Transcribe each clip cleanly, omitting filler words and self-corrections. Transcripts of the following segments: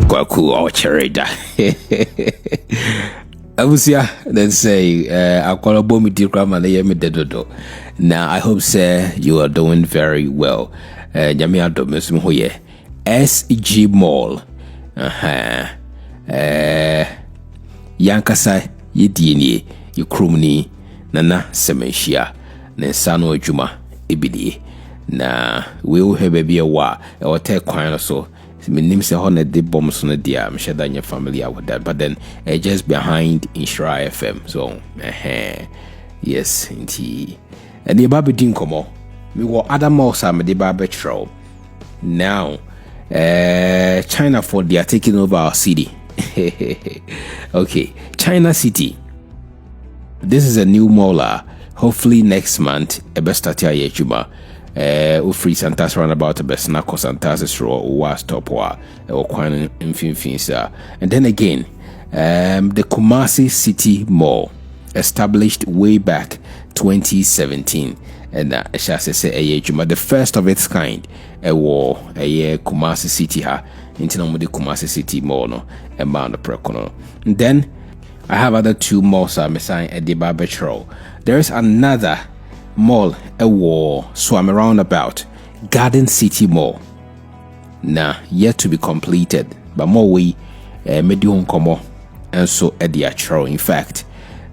Kwaku Ultra. Abusia then say akwala bomi di grandma na yemi dedodo. Now I hope sir you are doing very well. Nyame adom mesum hoye. SG Mall. Yankasa yedie ye krumni nana semenhia na nsano adwuma ebidie. Na we will have baby a wa or take kwan so. My name is Honor de Bombs on the dia. I'm sure that you're familiar with that. But then just behind Inshra FM. So yes, indeed. And the Baby Dinkomo. We were other malls I'm the Baby Troll. Now China for they are taking over our city. Okay. China City. This is a new mall. Hopefully next month a best start here Juma. Free Santas roundabout the best Nako Santas row was top or quite infinities. And then again, the Kumasi City Mall, established way back 2017, and I shall say the first of its kind, a war, a year Kumasi City ha, into the Kumasi City Mall, no, and Mount Precono. And then I have other two malls I'm assigned at the Barbetro. There is another mall a war swam around about Garden City Mall. Now yet to be completed, but more we medium como and so at the actual. In fact,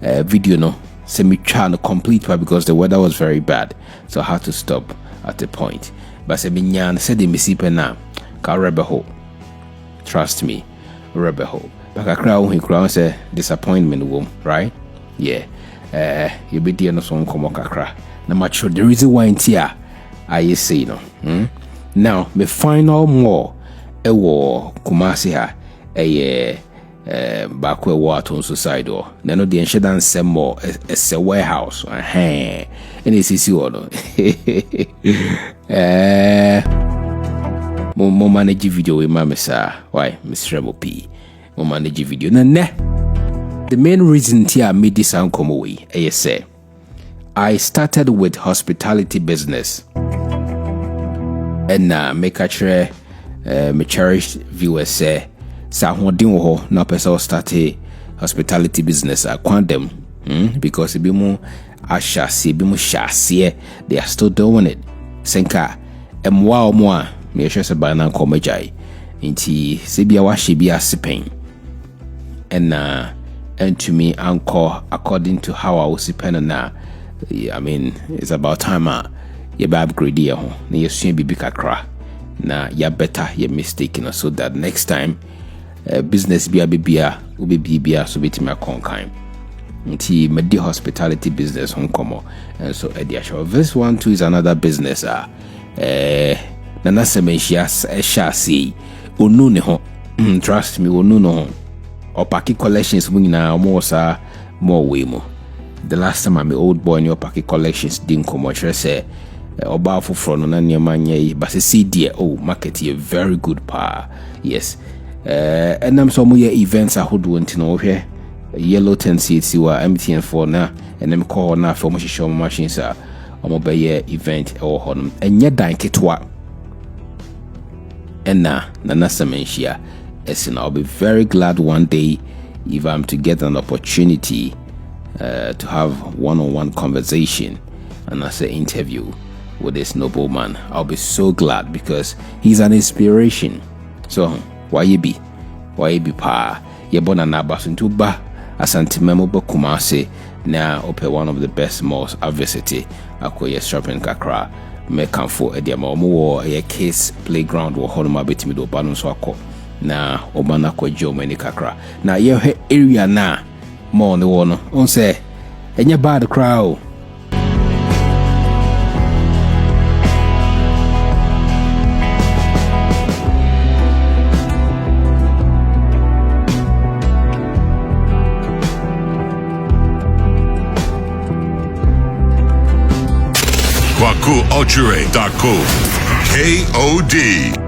video no semi trying to complete because the weather was very bad, so I had to stop at the point. But Seminyan said the Mississippi now ka rebel. Trust me, rebel. But I crowd he crown say disappointment womb, right? Yeah. You be there no so come kakra. Na macho the reason why here I say no. Now my final more a war Kumasi ha back where water side or na no the insurance some more a warehouse and it's easy or no. Mo manage video with mama sir. Why Mr. P mo manage video na the main reason here I made this come away say I started with hospitality business, and make a sure my cherished viewers say, "Sa hodin ho na person start hospitality business at Quantum, because it be more ashasi, be more shasi, they are still doing it. Senka, wow more me sure say by now come jai, inti sibia washi be a sipping, and to me anchor according to how I was sipping na." I mean, it's about time you be upgrade here. Na you soon be big kakra. Na you better you mistaken so that next time business be so bit me conquer. Until me the hospitality business home come and so this one too is another business na semenhia shasi onu ne ho. Trust me onu no ho. Opaki collections mu nyina more way mo. The last time I'm an old boy in your packet collections didn't come much. I say, about for front on any man, but see, dear, oh, market here very good pa. Yes, and I'm some more events I would want to know here. Yellow 10 seats you are empty for now, and them call now for much show machines are mobile event or home, and yet dine kitwa. And now, Nana Menshia, as in I'll be very glad one day if I'm to get an opportunity. To have one-on-one conversation and as an interview with this nobleman. I'll be so glad because he's an inspiration. So why you be pa ye bona na basuntu ba asante memo ba Kumasi na open one of the best malls I've visited. Akoye shopping kakra me kanfo e dia ma omo ye kids playground wo hono ma betimi do ba no so akọ na obana ko jomo ni kakra na ye area na more on the one on say and you bad crowd. KwakuUltra.co KOD.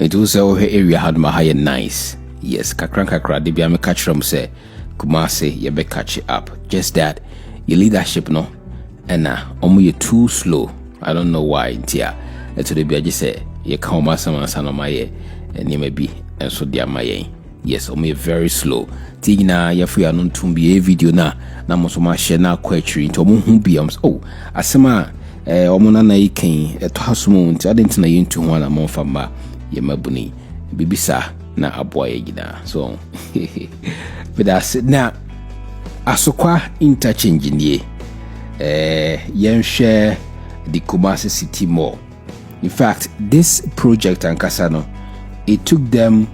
It also area had my higher nice. Yes, kakra de bia me catch from say Kumasi you be catch it up. Just that your leadership no and you too slow. I don't know why ntia. To the be just say you come masama no my and you may be and so dia my yes very slow. Tigna ya fu ya no tumbi video na mo ma share na kwatri nto mo hu bia oh asema omona na iken eto hasomo nti adenti na yentu ho na mo fama ye mabuni bibisa na aboa ye gina so but that's now asokwa interchange nie yen share the Kumasi City Mall. In fact, this project ankasa no it took them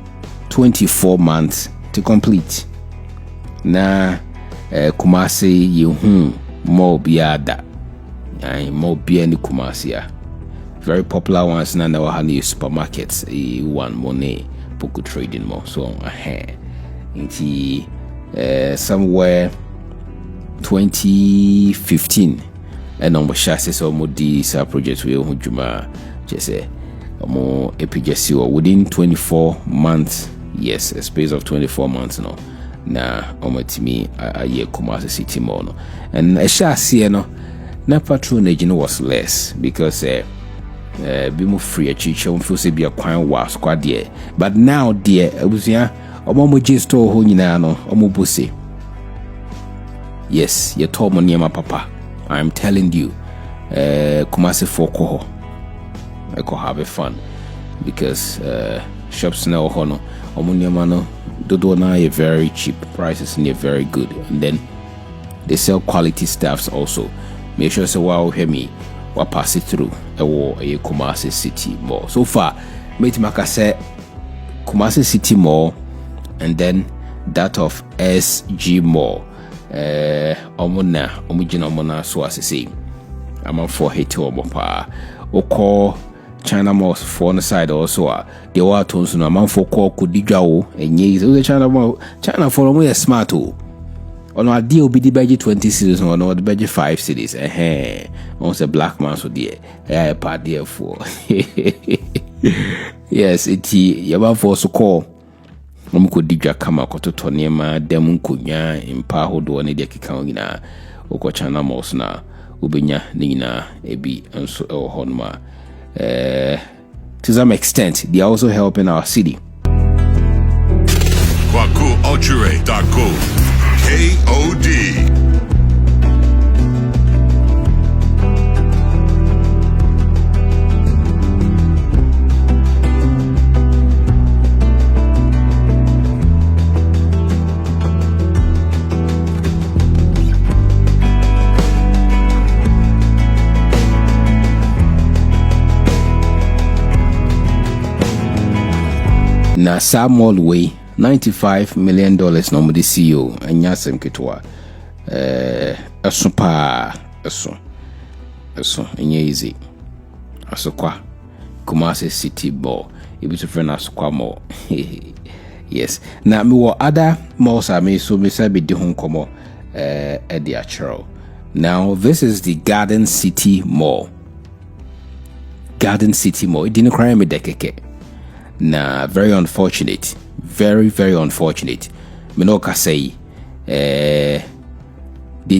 24 months to complete. Na Kumasi yehu mall biada mall bia ni Kumasi ya very popular ones na wahani supermarkets one money poku trading mall so inti somewhere 2015 and on chassis so mo di sa project we hu juma just mo epijesi within 24 months. Yes, a space of 24 months no na omatimi a year Kumasi City Mall no and a chassis no na patronage no was less because be more free a chicha feel say be a kwan wa squad there but now dear abusia omo je store ho nyina no omo bose yes you told me my papa I'm telling you Kumasi for ko have fun because shops now hono omo nyama no dodo na are very cheap prices and they're very good and then they sell quality stuffs also. Make sure say wow hear me what pass it through a Kumasi City Mall. So far, mate maka say Kumasi City Mall and then that of SG Mall. Omuna so as say I'm for hate or pa oko China Mall for on the side also they were tons no man for call could digao and yes the China Mall China for me smart too. On our deal be the budget 20 cities or no the budget 5 cities. On a black man so dear. A part there for yes, it yaba for so call. Could digga come a to Tonema, Demun Kunya, in Pahodo and the Kikangina, Okochana Mosna, Ubinya, Nina, Ebi, and so Honma. To some extent, they are also helping our city. KwakuUltraRate.co KOD. Na Samuel way $95 million no mo de CEO anya asem ketwa eso pa eso enye easy asokwa Kumasi City Mall ibi to friend asokwa mall yes na me wo other malls me so me say be di ho nkomo e di achero. Now this is the Garden City Mall. It didn't cry me dekeke. Na very unfortunate. Very, very unfortunate. Me no ka say the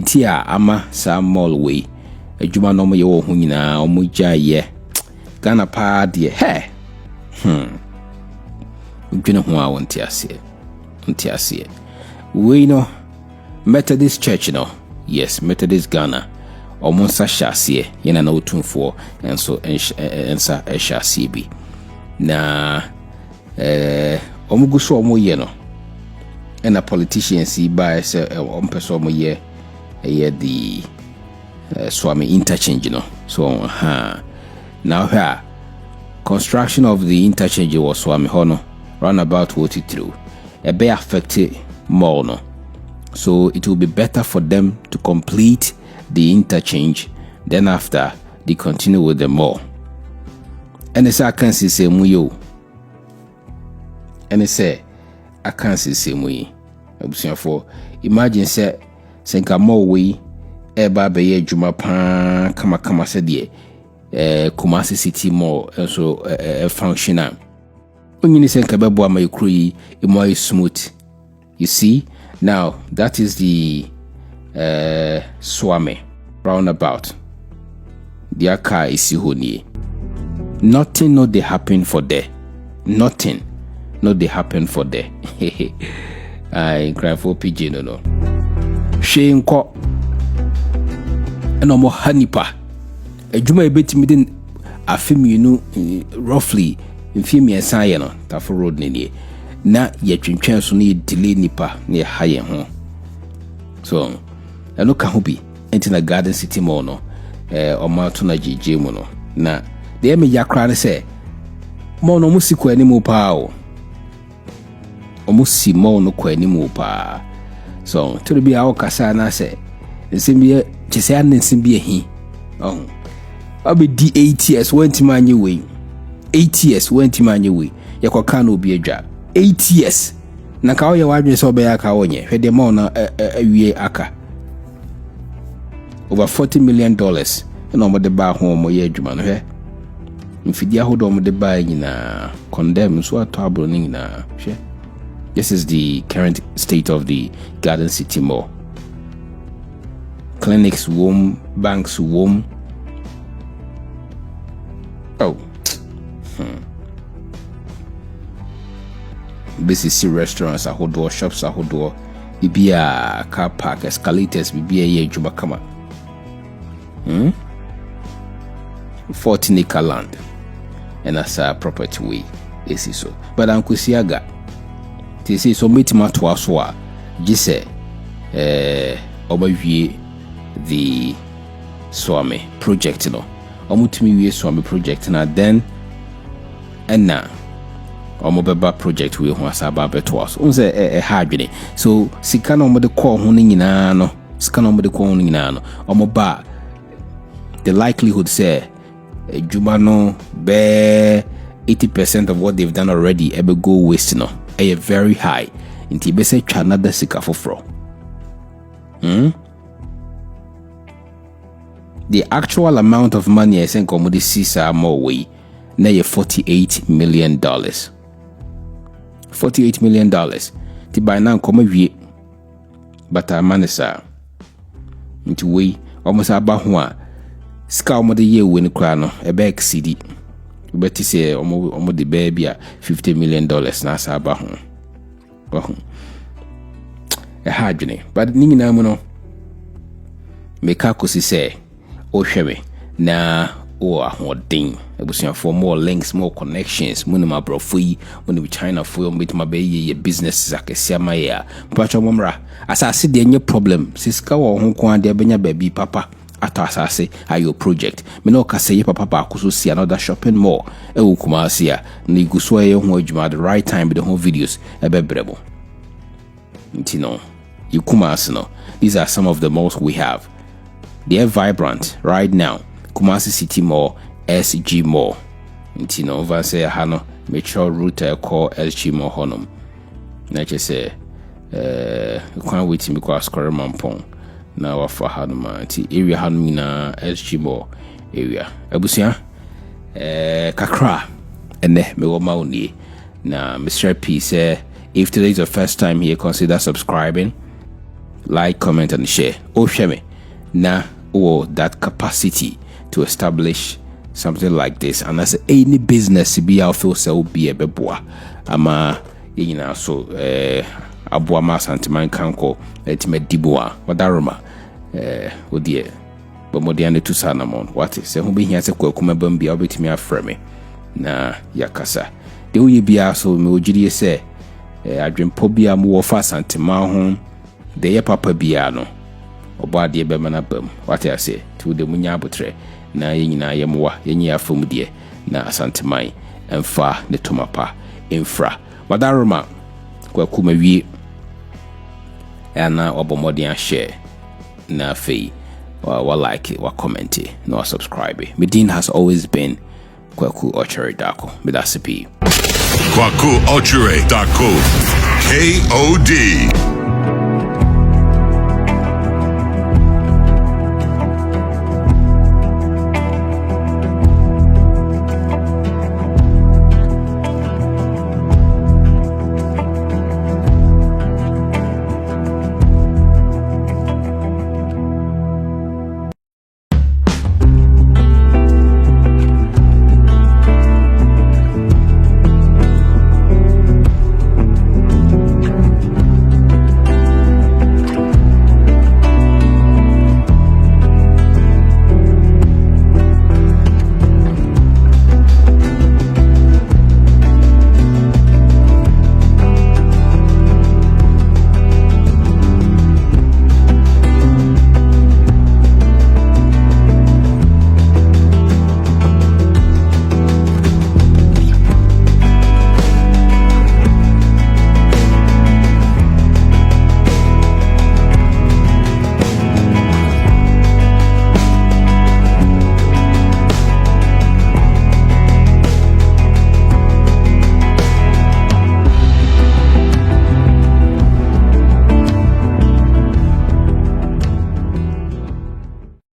tia ama some mall way. Ejuma no mo ye wo hu nyina omo gya ye. Ghana pa de he. Udwene ho a wonte ase. We know Methodist Church no. Yes, Methodist Ghana. Omo sa hyase ye na otumfo enso ensa hyase bi. Na omuguso omo ye no and a politician see by say person omo ye the Swami interchange no so now here construction of the interchange was Swami hono round about what it through a be affected more no so it will be better for them to complete the interchange then after they continue with the mall. And it's I can't see same way. And it's I can't see same way. For imagine say senka more way eba be juma pan kama said Kumasi City Mall so functional. onyini sen ka bebo ama yekru yi more smooth. You see, now that is the Swame roundabout. Their car is honi. Nothing no they happen for there. Nothing no they happen for there. I cry for PJ no. Shame ko. No more hanipa. A juma betimi din afim roughly in film yɛsan no Tafo road ne na yɛtwentwɛn so ne delay nipa ne haye ho so ɛno ka ho bi enti na Garden City Mall no ɔma to na GG mu no na de me yakra ne sɛ mall no musi ko ani mu pa o omusi mall no ko ani mu pa so to bi a kasa na sɛ nsɛm bi kyese an nsɛm bi ahi abi di 8 years went manye way 8 years went manye way yakoka na obi adwa 8 years na ka oye wadwe so be aka wonye hwede ma na awie aka over $40 million na omode ba ho mo ye adwuma no hwe mfidi ahodo omode ba nyina condemn so atobro ni nyina hwe. This is the current state of the Garden City Mall. Clinics womb, banks womb. Oh. Basically restaurants ahodo, shops ahodo, bibia car park, escalators bibia ye juma kama. 14 acre land. And that's a property way. This is so. But Uncle Siaga, they say so metima to us wa jise obawie the Swami project no. Omutimi wie Swami project na then and na omobeba project we ho asaba beto us unse hadwene so sika na omode call ho nyina no sika na omode call ho nyina no omoba the likelihood say juma no be 80% of what they've done already ever go waste no very high inti be say twa another sika foforo. The actual amount of money I think omode sisa more way na ye $48 million. $48 million. Ti by now come wie. But manisa. Into way almost aba ho a ska omode ye we ne kra no e be exceed. But you say omode baby a $50 million na sa aba ho. Ho. E hadwene. But ni nyina mu no meka kosi say o hweme na o ahoden ebusia for more links, more connections, munima brofui, muni China for meet my be business akese amaya pacho momra asase de nye problem siska wo ho ko ade benya baby papa ato asase ayo project me no ka say papa ba kuso see another shopping mall e wo Kumasi a na iguso ye ho adwuma the right time with the whole videos e bebrebo ntino you Kumasi no. These are some of the malls we have. They are vibrant right now. Kumasi City Mall, SG Mall. Nti no over say hano metro route call SG Mall honum. Na che say can't wait me because square mampong. Na wa fa hano ma nti area hano na SG Mall area. Abusia kakra ene me wo ma oni na Mr. P say if today is your first time here, consider subscribing, like, comment and share. Oh shame na that capacity to establish something like this, and as any business be out feel so be a beboa ama yina so aboa ma santiman kanko etime diboa wadaroma odie bomodiane to sanamon what is who be here se kwakuma bambi obetimi afreme na yakasa de uye bia so me ogiri se adwempo bia mo fa santima ho de ye papa bia no obade be mana bam what I say to the munya abotre na yenyina yemwa yenyi afom de na asanteman emfa ne tomapa infra wadaroma kwakuma wie ana obomodian share na fei wa like wa comment no subscribe. Medin has always been Kwaku Ochere Dako. Medasipi. Kwaku Ochere Dako. KOD.